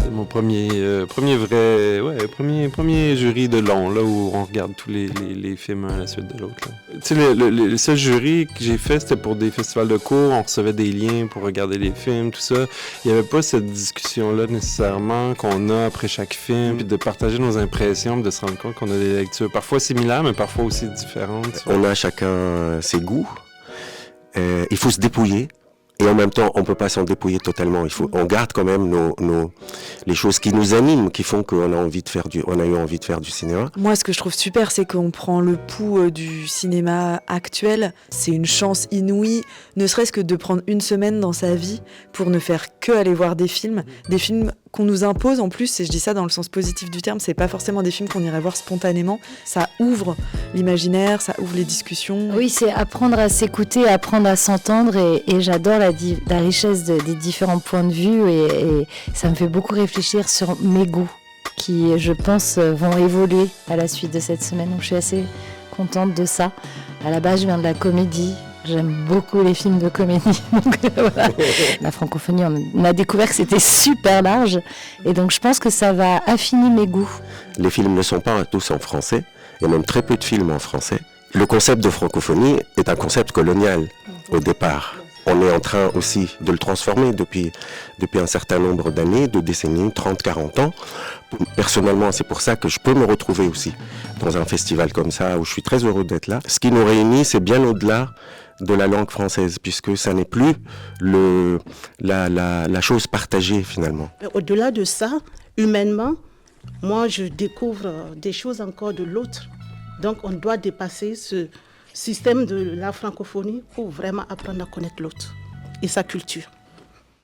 C'est mon premier jury de long, là, où on regarde tous les films un à la suite de l'autre. Tu sais, le seul jury que j'ai fait, c'était pour des festivals de cours. On recevait des liens pour regarder les films, tout ça. Il n'y avait pas cette discussion-là nécessairement qu'on a après chaque film, puis de partager nos impressions, de se rendre compte qu'on a des lectures parfois similaires, mais parfois aussi différentes. On a chacun ses goûts. Il faut se dépouiller. Et en même temps, on ne peut pas s'en dépouiller totalement. On garde quand même les choses qui nous animent, qui font qu'on a eu envie de faire du cinéma. Moi, ce que je trouve super, c'est qu'on prend le pouls du cinéma actuel. C'est une chance inouïe, ne serait-ce que de prendre une semaine dans sa vie pour ne faire que aller voir des films qu'on nous impose en plus, et je dis ça dans le sens positif du terme, c'est pas forcément des films qu'on irait voir spontanément, ça ouvre l'imaginaire, ça ouvre les discussions. Oui, c'est apprendre à s'écouter, apprendre à s'entendre, et j'adore la richesse des différents points de vue, et ça me fait beaucoup réfléchir sur mes goûts, qui je pense vont évoluer à la suite de cette semaine, donc je suis assez contente de ça. À la base, je viens de la comédie. J'aime beaucoup les films de comédie. Donc, voilà. La francophonie, on a découvert que c'était super large. Et donc, je pense que ça va affiner mes goûts. Les films ne sont pas tous en français. Il y a même très peu de films en français. Le concept de francophonie est un concept colonial au départ. On est en train aussi de le transformer depuis un certain nombre d'années, de décennies, 30, 40 ans. Personnellement, c'est pour ça que je peux me retrouver aussi dans un festival comme ça, où je suis très heureux d'être là. Ce qui nous réunit, c'est bien au-delà de la langue française, puisque ça n'est plus la chose partagée finalement. Au-delà de ça, humainement, moi je découvre des choses encore de l'autre. Donc on doit dépasser ce système de la francophonie pour vraiment apprendre à connaître l'autre et sa culture.